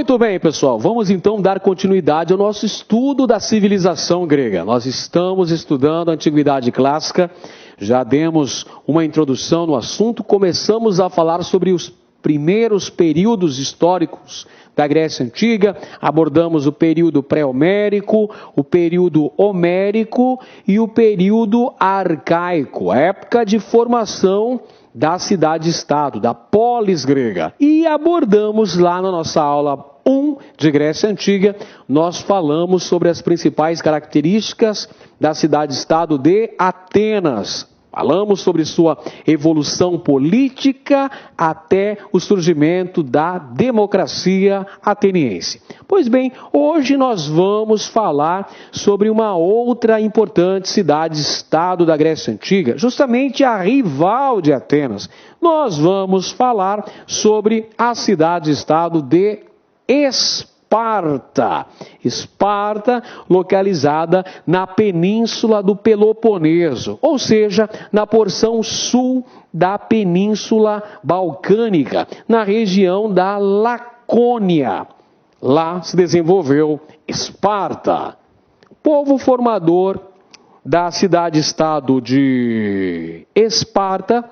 Muito bem, pessoal, vamos então dar continuidade ao nosso estudo da civilização grega. Nós estamos estudando a Antiguidade Clássica, já demos uma introdução no assunto, começamos a falar sobre os primeiros períodos históricos da Grécia Antiga, abordamos o período pré-homérico, o período homérico e o período arcaico, a época de formação da cidade-estado, da polis grega. E abordamos lá na nossa aula 1 de Grécia Antiga, nós falamos sobre as principais características da cidade-estado de Atenas. Falamos sobre sua evolução política até o surgimento da democracia ateniense. Pois bem, hoje nós vamos falar sobre uma outra importante cidade-estado da Grécia Antiga, justamente a rival de Atenas. Nós vamos falar sobre a cidade-estado de Esparta. Esparta, localizada na península do Peloponeso, ou seja, na porção sul da península balcânica, na região da Lacônia. Lá se desenvolveu Esparta. Povo formador da cidade-estado de Esparta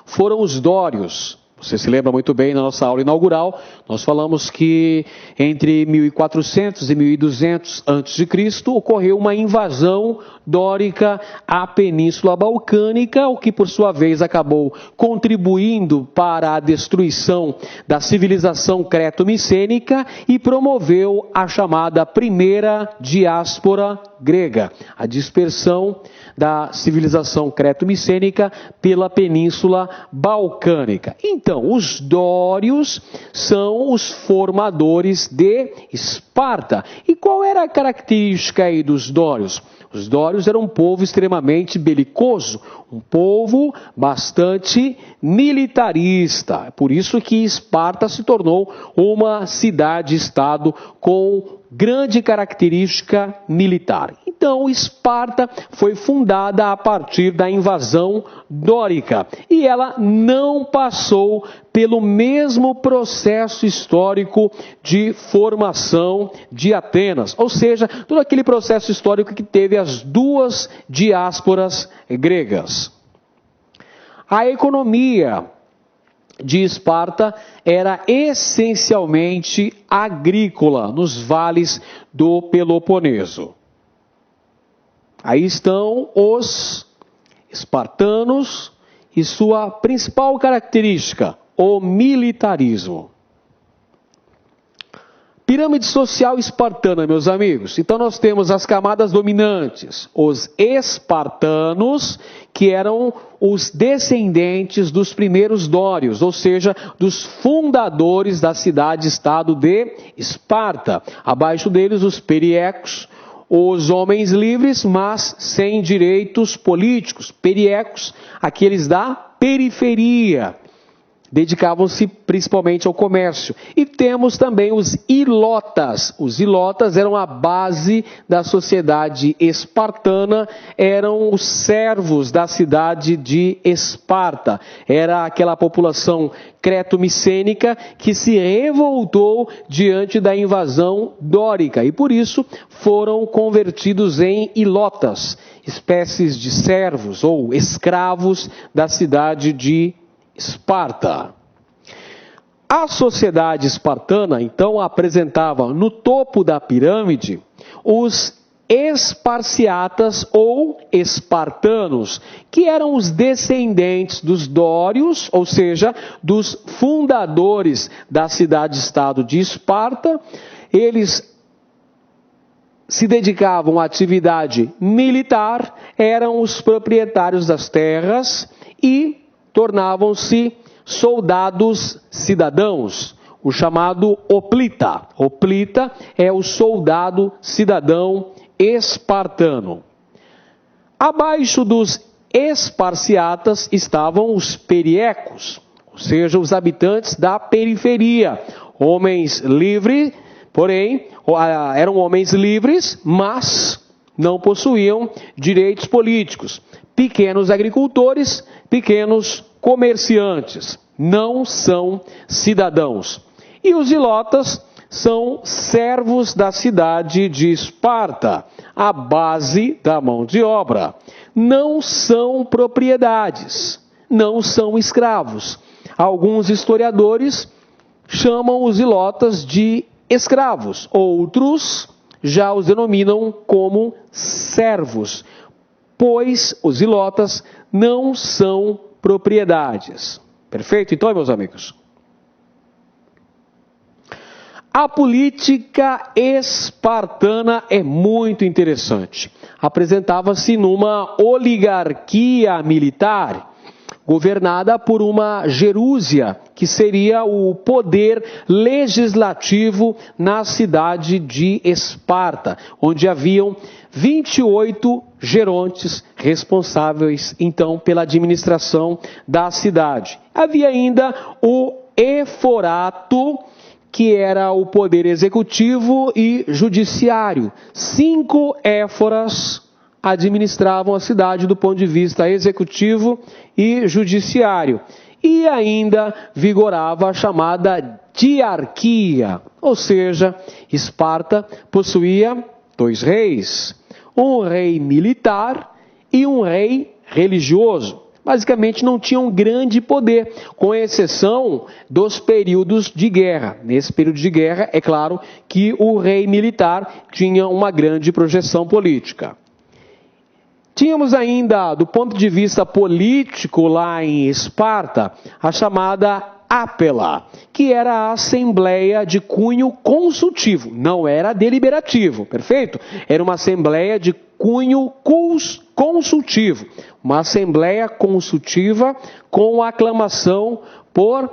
foram os dórios. Você se lembra muito bem, na nossa aula inaugural, nós falamos que entre 1400 e 1200 a.C. ocorreu uma invasão dórica à Península Balcânica, o que por sua vez acabou contribuindo para a destruição da civilização creto-micênica e promoveu a chamada primeira diáspora grega, a dispersão da civilização creto-micênica pela Península Balcânica. Então, os dórios são os formadores de Esparta. E qual era a característica aí dos dórios? Os dórios eram um povo extremamente belicoso, um povo bastante militarista. Por isso que Esparta se tornou uma cidade-estado com grande característica militar. Então, Esparta foi fundada a partir da invasão dórica e ela não passou pelo mesmo processo histórico de formação de Atenas, ou seja, todo aquele processo histórico que teve as duas diásporas gregas. A economia de Esparta era essencialmente agrícola nos vales do Peloponeso. Aí estão os espartanos e sua principal característica, o militarismo. Pirâmide social espartana, meus amigos. Então nós temos as camadas dominantes, os espartanos, que eram os descendentes dos primeiros dórios, ou seja, dos fundadores da cidade-estado de Esparta. Abaixo deles os periecos, os homens livres, mas sem direitos políticos. Periecos, aqueles da periferia, dedicavam-se principalmente ao comércio. E temos também os ilotas. Os ilotas eram a base da sociedade espartana, eram os servos da cidade de Esparta. Era aquela população creto-micênica que se revoltou diante da invasão dórica e por isso foram convertidos em ilotas, espécies de servos ou escravos da cidade de Esparta. A sociedade espartana, então, apresentava no topo da pirâmide os esparciatas ou espartanos, que eram os descendentes dos dórios, ou seja, dos fundadores da cidade-estado de Esparta. Eles se dedicavam à atividade militar, eram os proprietários das terras e tornavam-se soldados cidadãos, o chamado hoplita. Hoplita é o soldado cidadão espartano. Abaixo dos esparciatas estavam os periecos, ou seja, os habitantes da periferia, homens livres, porém, eram homens livres, mas não possuíam direitos políticos. Pequenos agricultores, pequenos comerciantes, não são cidadãos. E os ilotas são servos da cidade de Esparta, a base da mão de obra. Não são propriedades, não são escravos. Alguns historiadores chamam os ilotas de escravos, outros já os denominam como servos, pois os ilotas não são propriedades. Perfeito? Então, meus amigos, a política espartana é muito interessante. Apresentava-se numa oligarquia militar, governada por uma gerúsia, que seria o poder legislativo na cidade de Esparta, onde haviam 28 gerontes responsáveis, então, pela administração da cidade. Havia ainda o eforato, que era o poder executivo e judiciário. 5 éforas administravam a cidade do ponto de vista executivo e judiciário. E ainda vigorava a chamada diarquia, ou seja, Esparta possuía 2 reis, um rei militar e um rei religioso. Basicamente não tinham grande poder, com exceção dos períodos de guerra. Nesse período de guerra, é claro que o rei militar tinha uma grande projeção política. Tínhamos ainda, do ponto de vista político lá em Esparta, a chamada Ápela, que era a assembleia de cunho consultivo, não era deliberativo, perfeito? Era uma assembleia de cunho consultivo, uma assembleia consultiva com aclamação por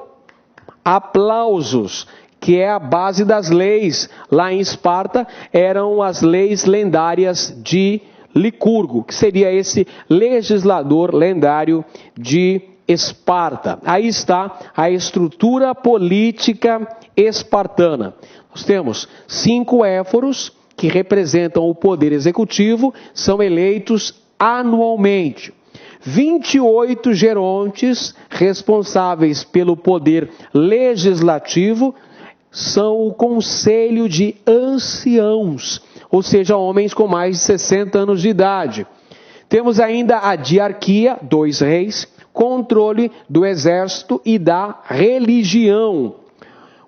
aplausos, que é a base das leis. Lá em Esparta eram as leis lendárias de Licurgo, que seria esse legislador lendário de Esparta. Aí está a estrutura política espartana. Nós temos 5 éforos, que representam o poder executivo, são eleitos anualmente. 28 gerontes, responsáveis pelo poder legislativo, são o conselho de anciãos, ou seja, homens com mais de 60 anos de idade. Temos ainda a diarquia, 2 reis, controle do exército e da religião.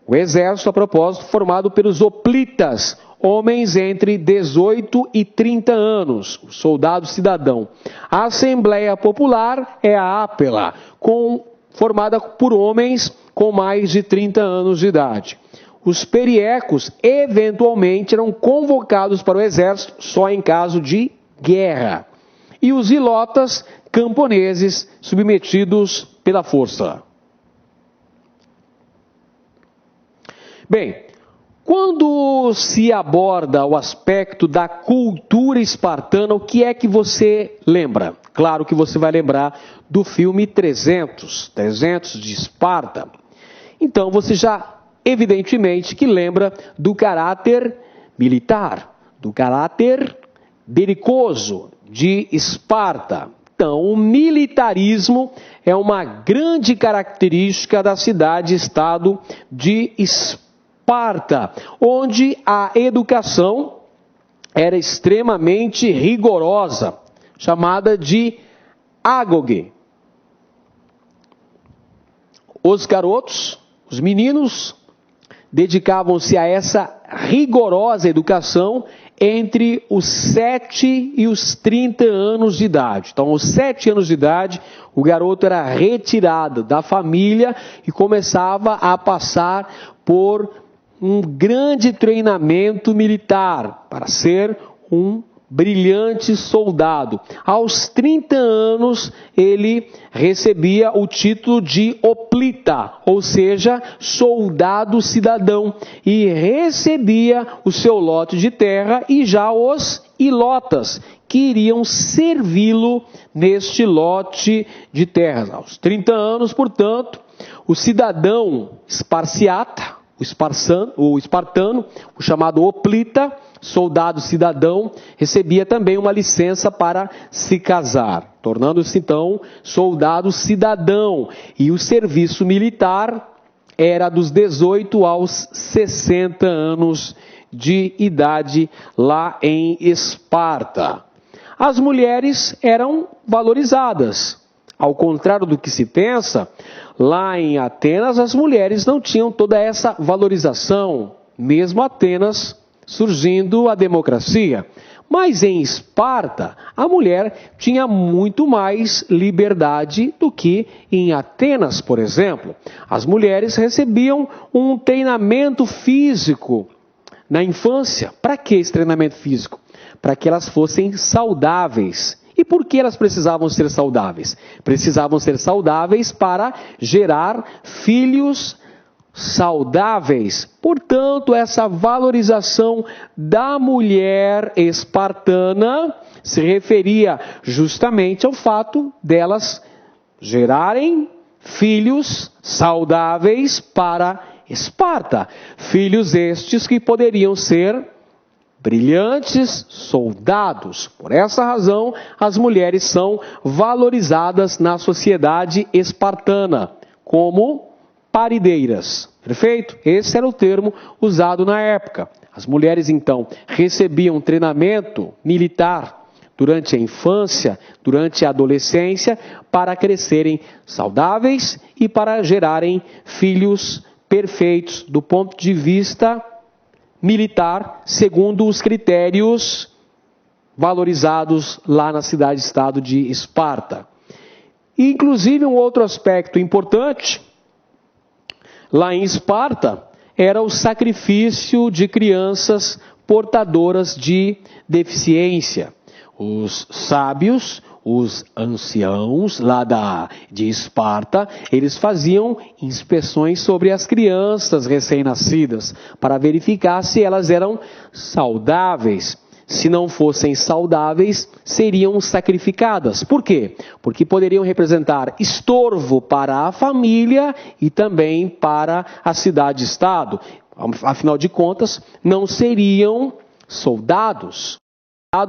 O exército, a propósito, formado pelos hoplitas, homens entre 18 e 30 anos, o soldado cidadão. A Assembleia Popular é a Ápela, formada por homens com mais de 30 anos de idade. Os periecos, eventualmente, eram convocados para o exército só em caso de guerra. E os ilotas, camponeses, submetidos pela força. Bem, quando se aborda o aspecto da cultura espartana, o que é que você lembra? Claro que você vai lembrar do filme 300 de Esparta. Então você já, evidentemente, que lembra do caráter militar, do caráter belicoso de Esparta. Então, o militarismo é uma grande característica da cidade-estado de Esparta, onde a educação era extremamente rigorosa, chamada de ágoge. Os garotos, os meninos, dedicavam-se a essa rigorosa educação entre os 7 e os 30 anos de idade. Então, aos 7 anos de idade, o garoto era retirado da família e começava a passar por um grande treinamento militar para ser um brilhante soldado. Aos 30 anos, ele recebia o título de hoplita, ou seja, soldado cidadão, e recebia o seu lote de terra e já os ilotas, que iriam servi-lo neste lote de terras. Aos 30 anos, portanto, o cidadão esparciata, o espartano, o chamado hoplita, soldado cidadão, recebia também uma licença para se casar, tornando-se então soldado cidadão. E o serviço militar era dos 18 aos 60 anos de idade lá em Esparta. As mulheres eram valorizadas. Ao contrário do que se pensa, lá em Atenas as mulheres não tinham toda essa valorização, mesmo Atenas surgindo a democracia. Mas em Esparta, a mulher tinha muito mais liberdade do que em Atenas, por exemplo. As mulheres recebiam um treinamento físico na infância. Para que esse treinamento físico? Para que elas fossem saudáveis. E por que elas precisavam ser saudáveis? Precisavam ser saudáveis para gerar filhos saudáveis. Portanto, essa valorização da mulher espartana se referia justamente ao fato delas gerarem filhos saudáveis para Esparta. Filhos estes que poderiam ser brilhantes soldados. Por essa razão, as mulheres são valorizadas na sociedade espartana como parideiras. Perfeito? Esse era o termo usado na época. As mulheres, então, recebiam treinamento militar durante a infância, durante a adolescência, para crescerem saudáveis e para gerarem filhos perfeitos do ponto de vista militar, segundo os critérios valorizados lá na cidade-estado de Esparta. E, inclusive, um outro aspecto importante lá em Esparta era o sacrifício de crianças portadoras de deficiência. Os sábios, os anciãos lá de Esparta, eles faziam inspeções sobre as crianças recém-nascidas para verificar se elas eram saudáveis. Se não fossem saudáveis, seriam sacrificadas. Por quê? Porque poderiam representar estorvo para a família e também para a cidade-estado. Afinal de contas, não seriam soldados,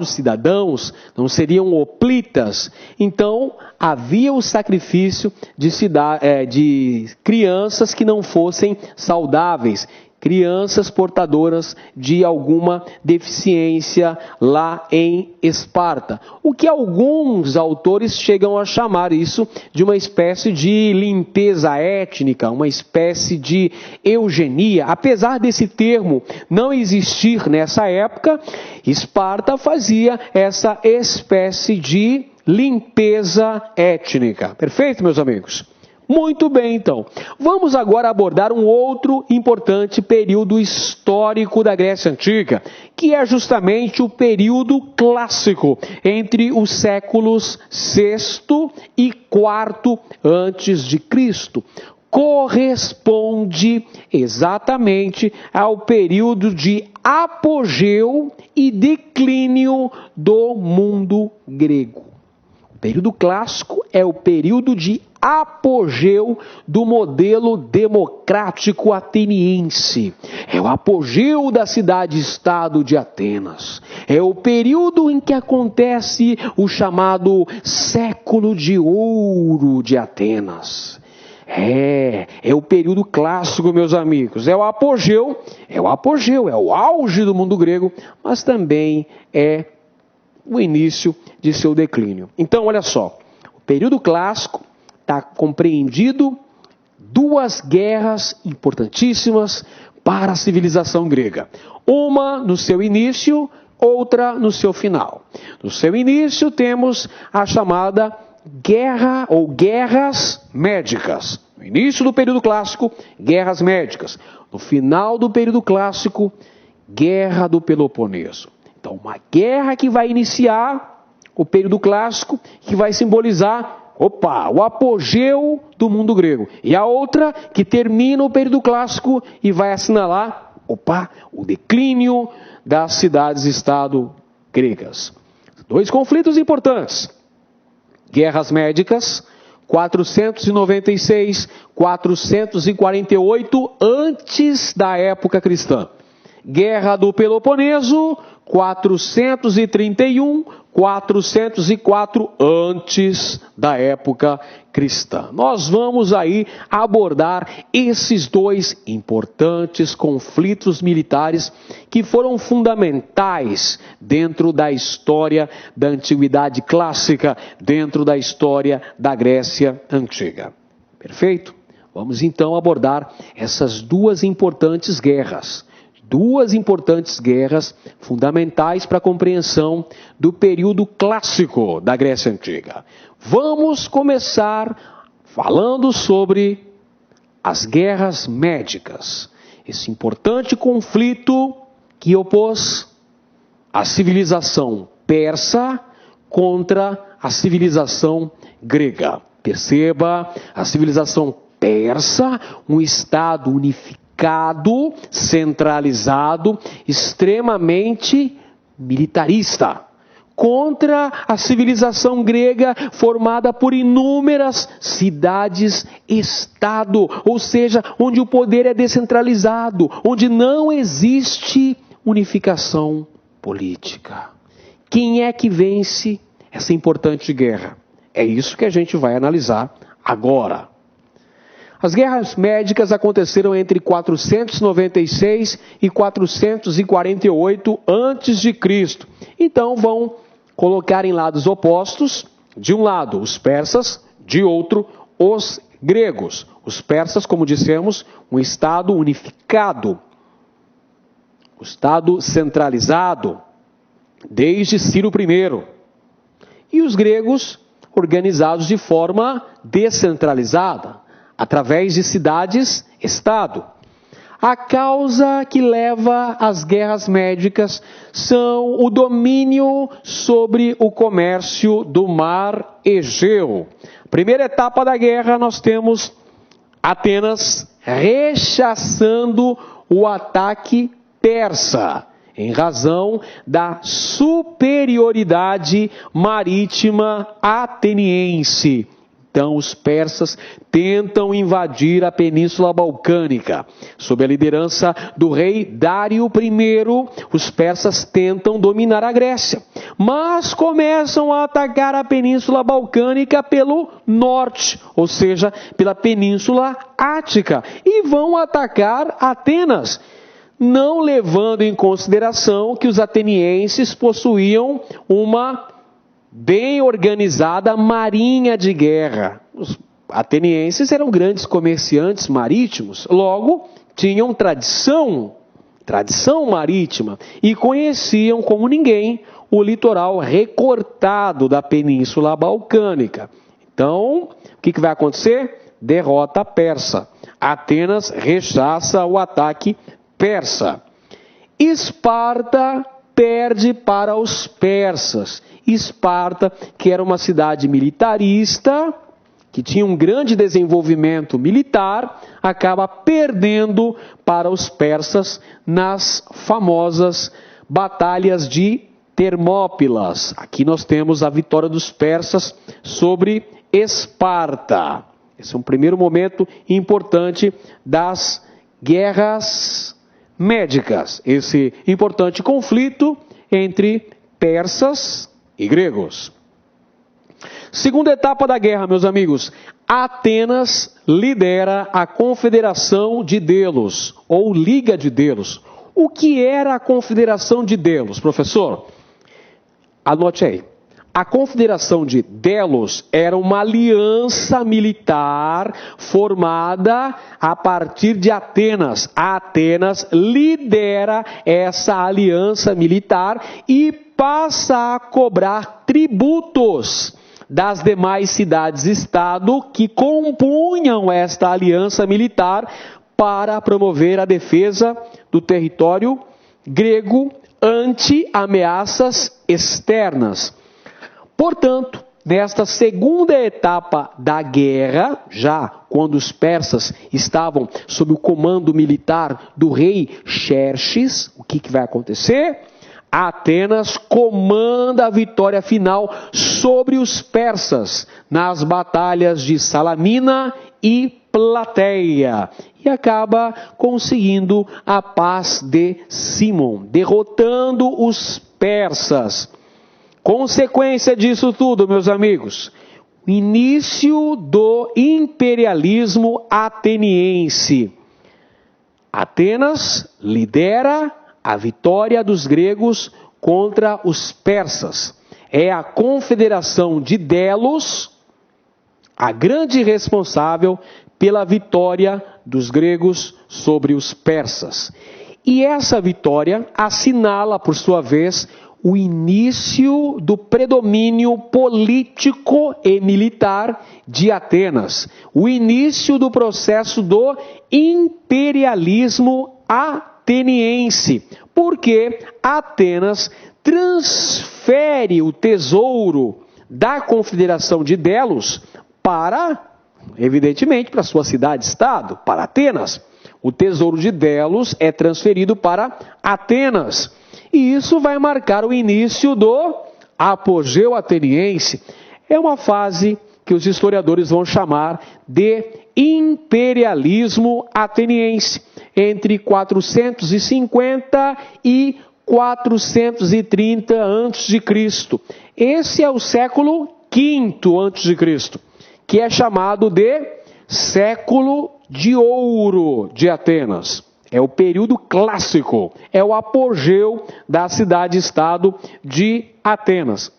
cidadãos, não seriam hoplitas. Então, havia o sacrifício de crianças que não fossem saudáveis, crianças portadoras de alguma deficiência lá em Esparta. O que alguns autores chegam a chamar isso de uma espécie de limpeza étnica, uma espécie de eugenia. Apesar desse termo não existir nessa época, Esparta fazia essa espécie de limpeza étnica. Perfeito, meus amigos? Muito bem, então. Vamos agora abordar um outro importante período histórico da Grécia Antiga, que é justamente o período clássico, entre os séculos VI e IV antes de Cristo. Corresponde exatamente ao período de apogeu e declínio do mundo grego. O período clássico é o período de apogeu do modelo democrático ateniense. É o apogeu da cidade-estado de Atenas. É o período em que acontece o chamado século de ouro de Atenas. É o período clássico, meus amigos. É o apogeu, é o auge do mundo grego, mas também é o início de seu declínio. Então, olha só, o período clássico está compreendido duas guerras importantíssimas para a civilização grega. Uma no seu início, outra no seu final. No seu início temos a chamada guerra ou guerras médicas. No início do período clássico, guerras médicas. No final do período clássico, guerra do Peloponeso. Então, uma guerra que vai iniciar o período clássico, que vai simbolizar, o apogeu do mundo grego. E a outra que termina o período clássico e vai assinalar, o declínio das cidades-estado gregas. Dois conflitos importantes. Guerras médicas, 496, 448 antes da época cristã. Guerra do Peloponeso, 431, 404 antes da época cristã. Nós vamos aí abordar esses dois importantes conflitos militares que foram fundamentais dentro da história da Antiguidade Clássica, dentro da história da Grécia Antiga. Perfeito? Vamos então abordar essas duas importantes guerras. Duas importantes guerras fundamentais para a compreensão do período clássico da Grécia Antiga. Vamos começar falando sobre as guerras médicas. Esse importante conflito que opôs a civilização persa contra a civilização grega. Perceba, a civilização persa, um estado unificado, centralizado, extremamente militarista, contra a civilização grega formada por inúmeras cidades-estado, ou seja, onde o poder é descentralizado, onde não existe unificação política. Quem é que vence essa importante guerra? É isso que a gente vai analisar agora. As guerras médicas aconteceram entre 496 e 448 a.C. Então vão colocar em lados opostos, de um lado os persas, de outro os gregos. Os persas, como dissemos, um estado unificado, um estado centralizado, desde Ciro I. E os gregos organizados de forma descentralizada, através de cidades-estado. A causa que leva às guerras médicas são o domínio sobre o comércio do mar Egeu. Primeira etapa da guerra, nós temos Atenas rechaçando o ataque persa, em razão da superioridade marítima ateniense. Então, os persas tentam invadir a Península Balcânica. Sob a liderança do rei Dário I, os persas tentam dominar a Grécia. Mas começam a atacar a Península Balcânica pelo norte, ou seja, pela Península Ática. E vão atacar Atenas, não levando em consideração que os atenienses possuíam uma bem organizada marinha de guerra. Os atenienses eram grandes comerciantes marítimos, logo tinham tradição marítima e conheciam como ninguém o litoral recortado da Península Balcânica. Então, o que vai acontecer? Derrota persa. Atenas rechaça o ataque persa. Esparta perde para os persas. Esparta, que era uma cidade militarista, que tinha um grande desenvolvimento militar, acaba perdendo para os persas nas famosas batalhas de Termópilas. Aqui nós temos a vitória dos persas sobre Esparta. Esse é um primeiro momento importante das guerras médicas. Esse importante conflito entre persas e gregos. Segunda etapa da guerra, meus amigos. Atenas lidera a Confederação de Delos, ou Liga de Delos. O que era a Confederação de Delos, professor? Anote aí. A Confederação de Delos era uma aliança militar formada a partir de Atenas. A Atenas lidera essa aliança militar e passa a cobrar tributos das demais cidades-estado que compunham esta aliança militar para promover a defesa do território grego ante ameaças externas. Portanto, nesta segunda etapa da guerra, já quando os persas estavam sob o comando militar do rei Xerxes, o que vai acontecer? Atenas comanda a vitória final sobre os persas nas batalhas de Salamina e Plateia e acaba conseguindo a paz de Simon, derrotando os persas. Consequência disso tudo, meus amigos, início do imperialismo ateniense. Atenas lidera a vitória dos gregos contra os persas. É a confederação de Delos a grande responsável pela vitória dos gregos sobre os persas. E essa vitória assinala, por sua vez, o início do predomínio político e militar de Atenas, o início do processo do imperialismo ateniense, porque Atenas transfere o tesouro da Confederação de Delos evidentemente, para sua cidade-estado, para Atenas. O tesouro de Delos é transferido para Atenas. E isso vai marcar o início do apogeu ateniense. É uma fase que os historiadores vão chamar de imperialismo ateniense, entre 450 e 430 a.C. Esse é o século V a.C., que é chamado de século de ouro de Atenas. É o período clássico, é o apogeu da cidade-estado de Atenas.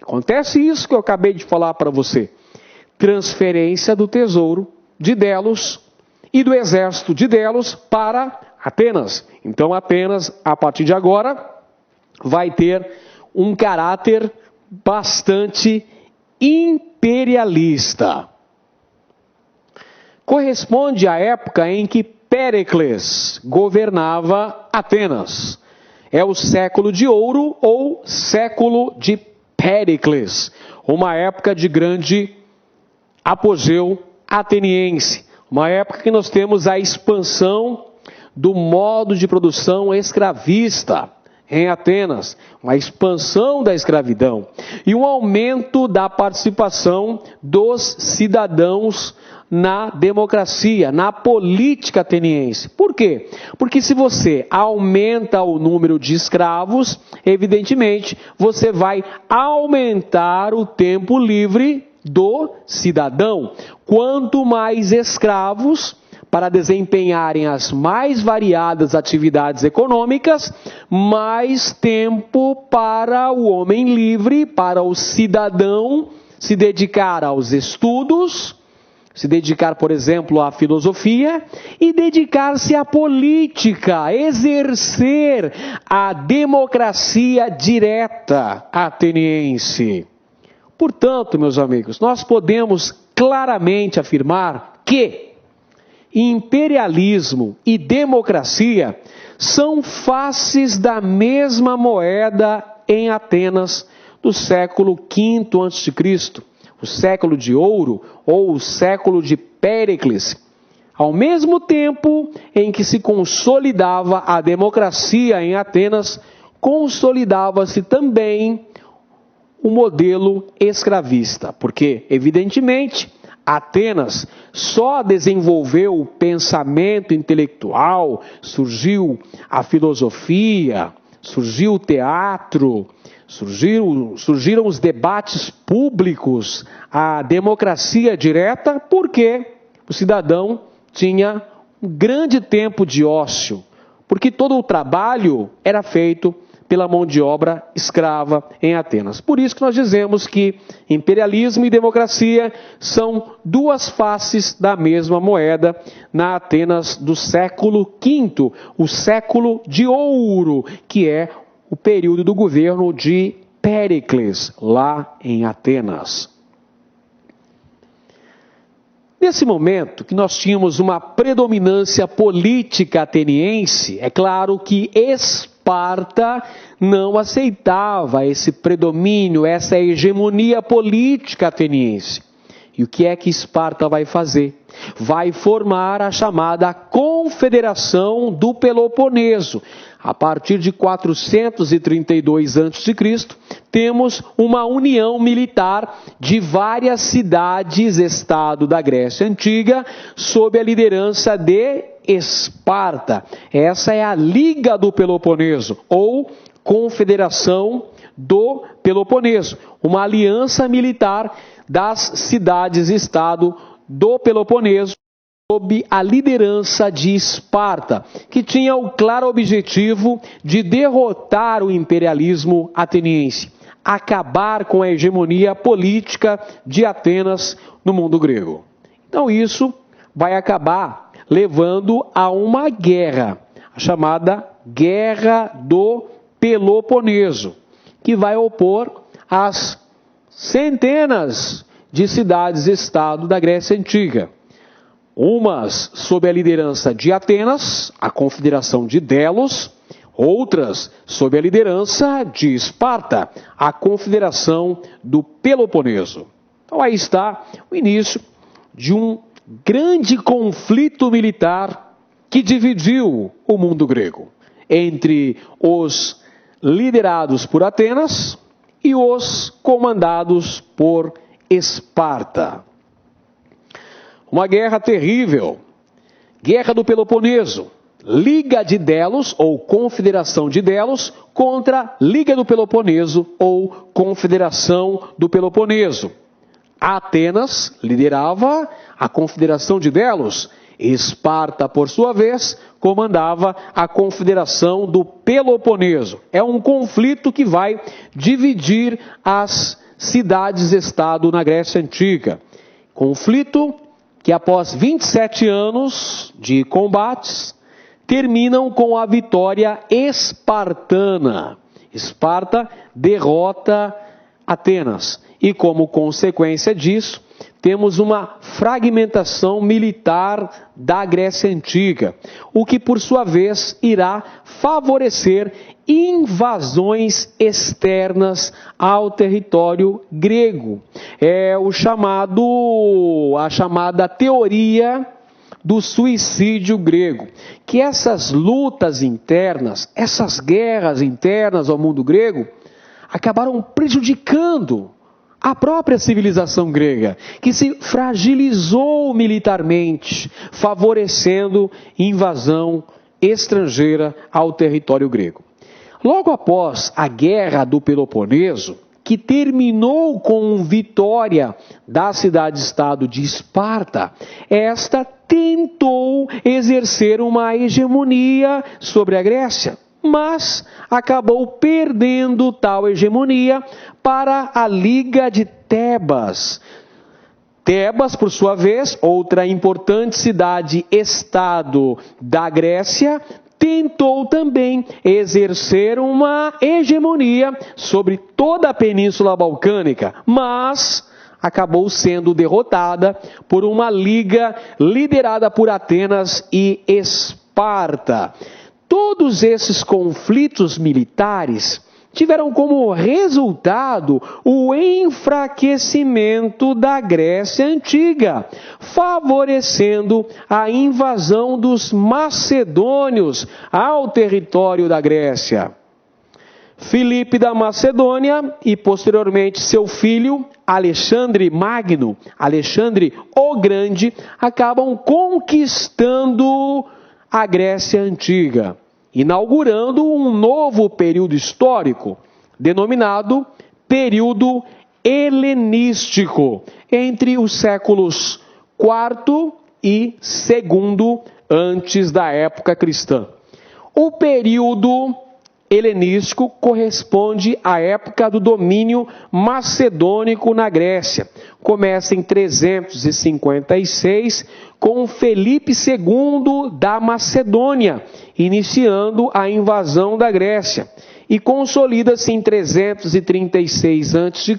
Acontece isso que eu acabei de falar para você. Transferência do tesouro de Delos e do exército de Delos para Atenas. Então Atenas, a partir de agora, vai ter um caráter bastante imperialista. Corresponde à época em que Péricles governava Atenas. É o século de ouro ou século de Péricles, uma época de grande apogeu ateniense, uma época que nós temos a expansão do modo de produção escravista em Atenas, uma expansão da escravidão e um aumento da participação dos cidadãos na democracia, na política ateniense. Por quê? Porque se você aumenta o número de escravos, evidentemente você vai aumentar o tempo livre do cidadão. Quanto mais escravos para desempenharem as mais variadas atividades econômicas, mais tempo para o homem livre, para o cidadão se dedicar aos estudos, se dedicar, por exemplo, à filosofia e dedicar-se à política, exercer a democracia direta ateniense. Portanto, meus amigos, nós podemos claramente afirmar que imperialismo e democracia são faces da mesma moeda em Atenas do século V a.C., o século de ouro ou o século de Péricles. Ao mesmo tempo em que se consolidava a democracia em Atenas, consolidava-se também o modelo escravista, porque, evidentemente, Atenas só desenvolveu o pensamento intelectual, surgiu a filosofia, surgiu o teatro, surgiram os debates públicos, a democracia direta, porque o cidadão tinha um grande tempo de ócio, porque todo o trabalho era feito pela mão de obra escrava em Atenas. Por isso que nós dizemos que imperialismo e democracia são duas faces da mesma moeda na Atenas do século V, o século de ouro, que é o período do governo de Péricles, lá em Atenas. Nesse momento que nós tínhamos uma predominância política ateniense, é claro que Esparta não aceitava esse predomínio, essa hegemonia política ateniense. E o que é que Esparta vai fazer? Vai formar a chamada Confederação do Peloponeso. A partir de 432 a.C., temos uma união militar de várias cidades-estado da Grécia Antiga, sob a liderança de Esparta. Essa é a Liga do Peloponeso, ou Confederação do Peloponeso, uma aliança militar das cidades-estado do Peloponeso, sob a liderança de Esparta, que tinha o claro objetivo de derrotar o imperialismo ateniense, acabar com a hegemonia política de Atenas no mundo grego. Então isso vai acabar levando a uma guerra, a chamada Guerra do Peloponeso, que vai opor as centenas de cidades-estado da Grécia Antiga. Umas sob a liderança de Atenas, a Confederação de Delos, outras sob a liderança de Esparta, a Confederação do Peloponeso. Então aí está o início de um grande conflito militar que dividiu o mundo grego entre os liderados por Atenas e os comandados por Esparta. Uma guerra terrível, Guerra do Peloponeso, Liga de Delos, ou Confederação de Delos, contra Liga do Peloponeso, ou Confederação do Peloponeso. Atenas liderava a Confederação de Delos, Esparta, por sua vez, comandava a Confederação do Peloponeso. É um conflito que vai dividir as cidades-estado na Grécia Antiga. Conflito que após 27 anos de combates, terminam com a vitória espartana. Esparta derrota Atenas. E como consequência disso, temos uma fragmentação militar da Grécia Antiga, o que por sua vez irá favorecer invasões externas ao território grego. É a chamada teoria do suicídio grego, que essas lutas internas, essas guerras internas ao mundo grego, acabaram prejudicando a própria civilização grega, que se fragilizou militarmente, favorecendo invasão estrangeira ao território grego. Logo após a Guerra do Peloponeso, que terminou com vitória da cidade-estado de Esparta, esta tentou exercer uma hegemonia sobre a Grécia, mas acabou perdendo tal hegemonia para a Liga de Tebas. Tebas, por sua vez, outra importante cidade-estado da Grécia, tentou também exercer uma hegemonia sobre toda a Península Balcânica, mas acabou sendo derrotada por uma liga liderada por Atenas e Esparta. Todos esses conflitos militares tiveram como resultado o enfraquecimento da Grécia Antiga, favorecendo a invasão dos macedônios ao território da Grécia. Filipe da Macedônia e posteriormente seu filho Alexandre Magno, Alexandre o Grande, acabam conquistando a Grécia Antiga, inaugurando um novo período histórico, denominado período helenístico, entre os séculos IV e II antes da época cristã. O período helenístico corresponde à época do domínio macedônico na Grécia. Começa em 356 com Felipe II da Macedônia, iniciando a invasão da Grécia. E consolida-se em 336 a.C.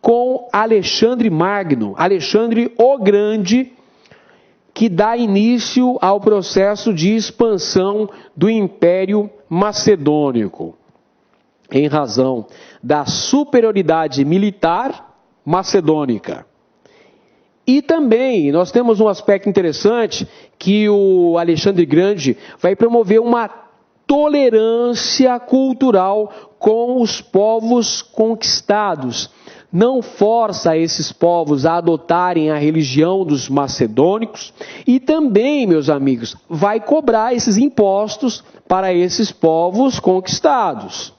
com Alexandre Magno, Alexandre o Grande, que dá início ao processo de expansão do Império Macedônico, em razão da superioridade militar macedônica. E também nós temos um aspecto interessante, que o Alexandre Grande vai promover uma tolerância cultural com os povos conquistados. Não força esses povos a adotarem a religião dos macedônicos e também, meus amigos, vai cobrar esses impostos para esses povos conquistados.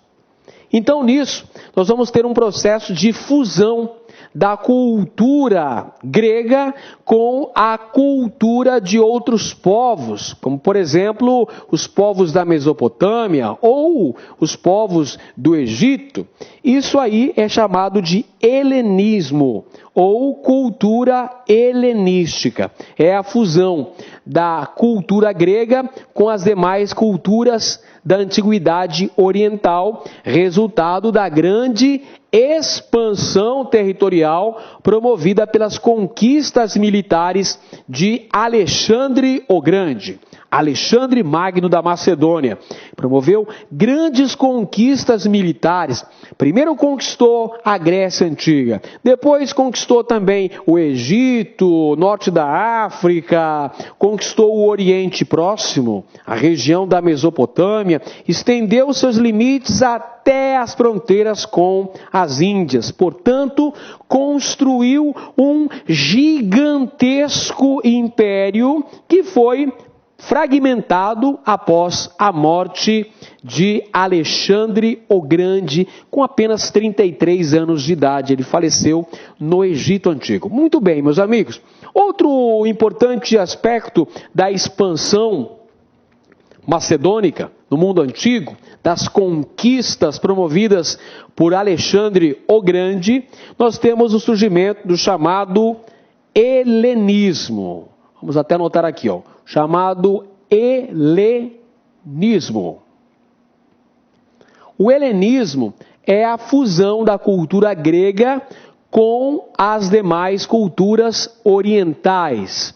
Então, nisso, nós vamos ter um processo de fusão da cultura grega com a cultura de outros povos, como, por exemplo, os povos da Mesopotâmia ou os povos do Egito. Isso aí é chamado de helenismo ou cultura helenística. É a fusão da cultura grega com as demais culturas da antiguidade oriental, resultado da grande expansão territorial promovida pelas conquistas militares de Alexandre o Grande. Alexandre Magno da Macedônia promoveu grandes conquistas militares. Primeiro conquistou a Grécia Antiga, depois conquistou também o Egito, o norte da África, conquistou o Oriente Próximo, a região da Mesopotâmia, estendeu seus limites até as fronteiras com as Índias. Portanto, construiu um gigantesco império que foi fragmentado após a morte de Alexandre o Grande, com apenas 33 anos de idade. Ele faleceu no Egito Antigo. Muito bem, meus amigos. Outro importante aspecto da expansão macedônica no mundo antigo, das conquistas promovidas por Alexandre o Grande, nós temos o surgimento do chamado helenismo. Vamos até anotar aqui, chamado helenismo. O helenismo é a fusão da cultura grega com as demais culturas orientais.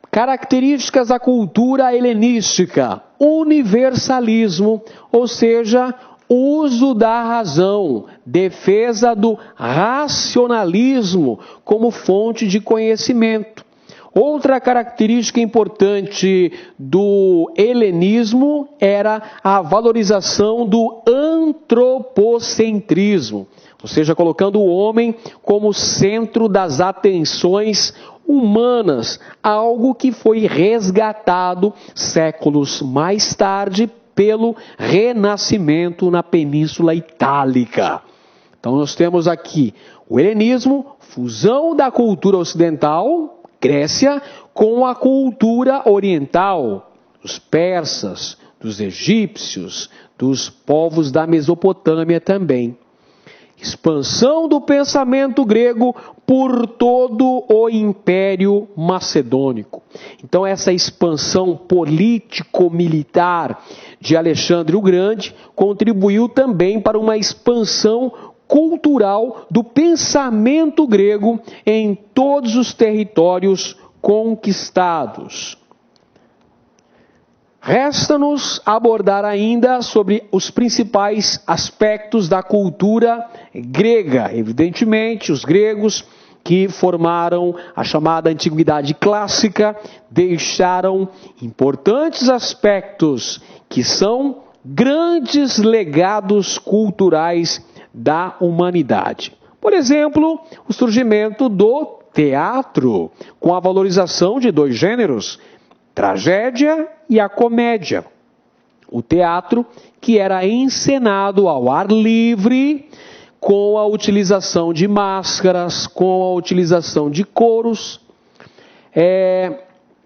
Características da cultura helenística: universalismo, ou seja, uso da razão, defesa do racionalismo como fonte de conhecimento. Outra característica importante do helenismo era a valorização do antropocentrismo, ou seja, colocando o homem como centro das atenções humanas, algo que foi resgatado séculos mais tarde pelo Renascimento na Península Itálica. Então nós temos aqui o helenismo, fusão da cultura ocidental, Grécia, com a cultura oriental, dos persas, dos egípcios, dos povos da Mesopotâmia também. Expansão do pensamento grego por todo o Império Macedônico. Então essa expansão político-militar de Alexandre o Grande contribuiu também para uma expansão cultural do pensamento grego em todos os territórios conquistados. Resta-nos abordar ainda sobre os principais aspectos da cultura grega. Evidentemente, os gregos que formaram a chamada Antiguidade Clássica deixaram importantes aspectos que são grandes legados culturais da humanidade. Por exemplo, o surgimento do teatro, com a valorização de dois gêneros, tragédia e a comédia. O teatro, que era encenado ao ar livre, com a utilização de máscaras, com a utilização de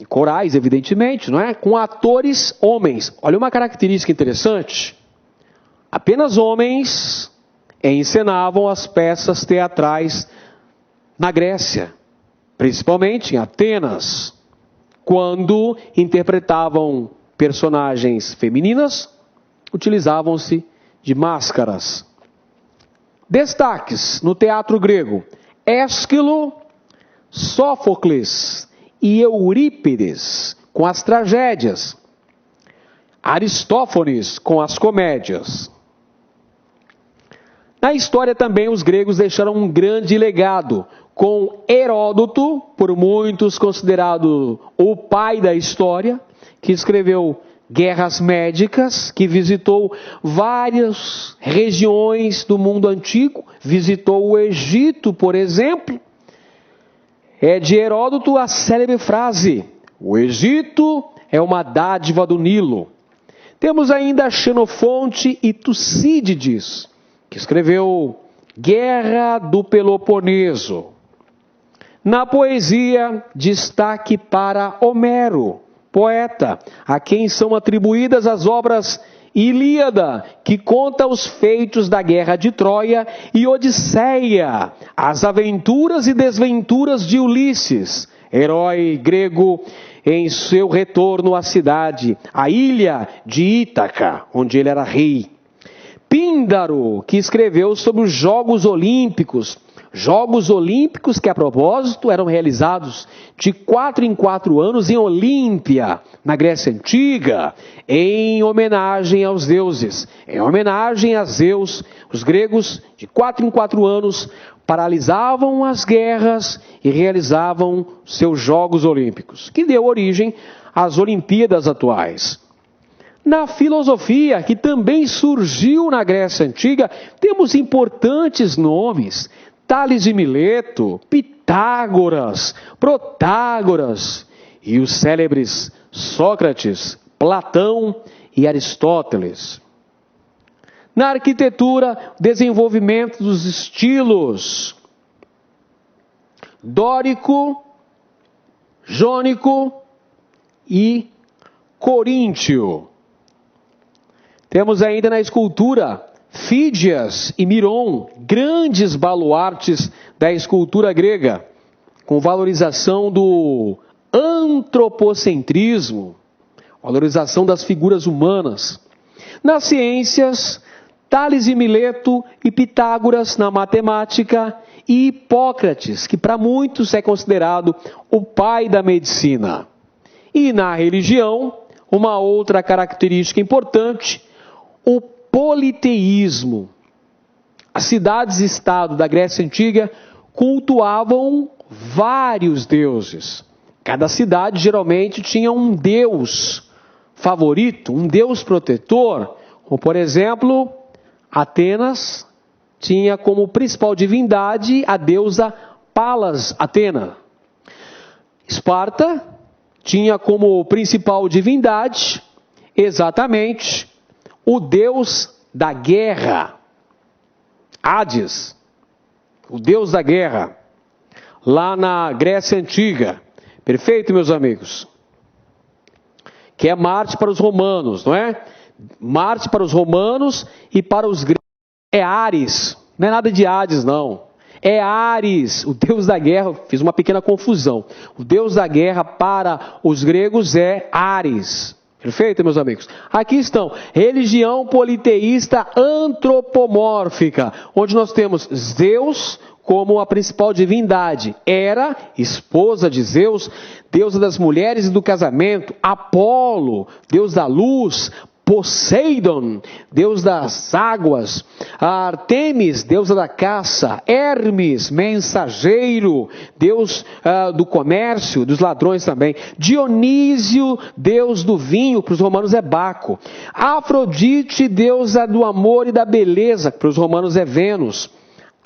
corais, evidentemente, não é? Com atores homens. Olha uma característica interessante. Apenas homens encenavam as peças teatrais na Grécia, principalmente em Atenas. Quando interpretavam personagens femininas, utilizavam-se de máscaras. Destaques no teatro grego: Ésquilo, Sófocles e Eurípides com as tragédias, Aristófanes com as comédias. Na história também os gregos deixaram um grande legado, com Heródoto, por muitos considerado o pai da história, que escreveu Guerras Médicas, que visitou várias regiões do mundo antigo, visitou o Egito, por exemplo. É de Heródoto a célebre frase: o Egito é uma dádiva do Nilo. Temos ainda Xenofonte e Tucídides, que escreveu Guerra do Peloponeso. Na poesia, destaque para Homero, poeta, a quem são atribuídas as obras Ilíada, que conta os feitos da Guerra de Troia, e Odisseia, as aventuras e desventuras de Ulisses, herói grego em seu retorno à cidade, a ilha de Ítaca, onde ele era rei. Píndaro, que escreveu sobre os Jogos Olímpicos que, a propósito, eram realizados de 4 em 4 anos em Olímpia, na Grécia Antiga, em homenagem aos deuses. Em homenagem a Zeus, os gregos, de 4 em 4 anos, paralisavam as guerras e realizavam seus Jogos Olímpicos, que deu origem às Olimpíadas atuais. Na filosofia, que também surgiu na Grécia Antiga, temos importantes nomes: Tales de Mileto, Pitágoras, Protágoras e os célebres Sócrates, Platão e Aristóteles. Na arquitetura, desenvolvimento dos estilos dórico, jônico e coríntio. Temos ainda na escultura Fídias e Miron, grandes baluartes da escultura grega, com valorização do antropocentrismo, valorização das figuras humanas. Nas ciências, Tales de Mileto e Pitágoras na matemática, e Hipócrates, que para muitos é considerado o pai da medicina. E na religião, uma outra característica importante, o politeísmo. As cidades-estado da Grécia Antiga cultuavam vários deuses. Cada cidade geralmente tinha um deus favorito, um deus protetor. Como, por exemplo, Atenas tinha como principal divindade a deusa Palas Atena. Esparta tinha como principal divindade, exatamente, o deus da guerra, Hades, o deus da guerra, lá na Grécia Antiga. Perfeito, meus amigos? Que é Marte para os romanos, não é? Marte para os romanos e para os gregos é Ares, não é nada de Hades, não. É Ares, o deus da guerra. Fiz uma pequena confusão. O deus da guerra para os gregos é Ares. Perfeito, meus amigos? Aqui estão, religião politeísta antropomórfica, onde nós temos Zeus como a principal divindade, Hera, esposa de Zeus, deusa das mulheres e do casamento, Apolo, deus da luz, Poseidon, deus das águas, Artemis, deusa da caça, Hermes, mensageiro, deus do comércio, dos ladrões também, Dionísio, deus do vinho, para os romanos é Baco, Afrodite, deusa do amor e da beleza, para os romanos é Vênus,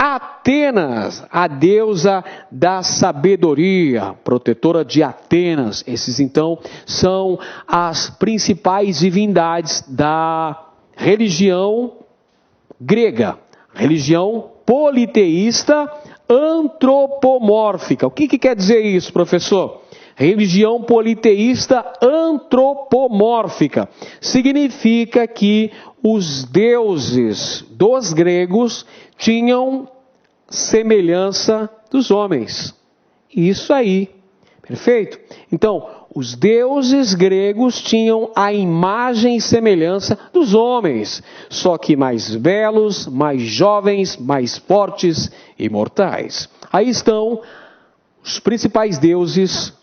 Atenas, a deusa da sabedoria, protetora de Atenas. Esses então são as principais divindades da religião grega, religião politeísta antropomórfica. O que quer dizer isso, professor? Religião politeísta antropomórfica significa que os deuses dos gregos tinham semelhança dos homens. Isso aí, perfeito? Então, os deuses gregos tinham a imagem e semelhança dos homens, só que mais belos, mais jovens, mais fortes e mortais. Aí estão os principais deuses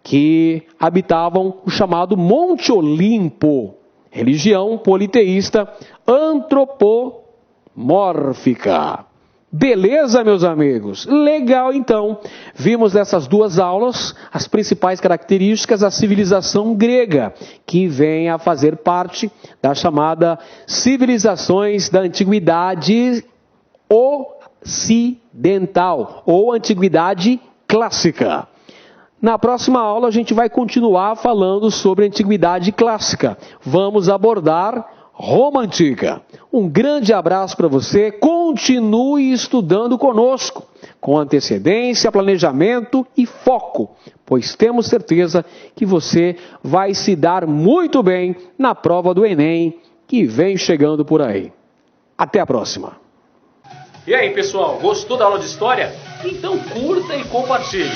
que habitavam o chamado Monte Olimpo, religião politeísta antropomórfica. Beleza, meus amigos? Legal, então. Vimos nessas duas aulas as principais características da civilização grega, que vem a fazer parte da chamada civilizações da antiguidade ocidental, ou antiguidade clássica. Na próxima aula a gente vai continuar falando sobre a Antiguidade Clássica. Vamos abordar Roma Antiga. Um grande abraço para você. Continue estudando conosco, com antecedência, planejamento e foco, pois temos certeza que você vai se dar muito bem na prova do Enem que vem chegando por aí. Até a próxima. E aí, pessoal, gostou da aula de história? Então curta e compartilhe.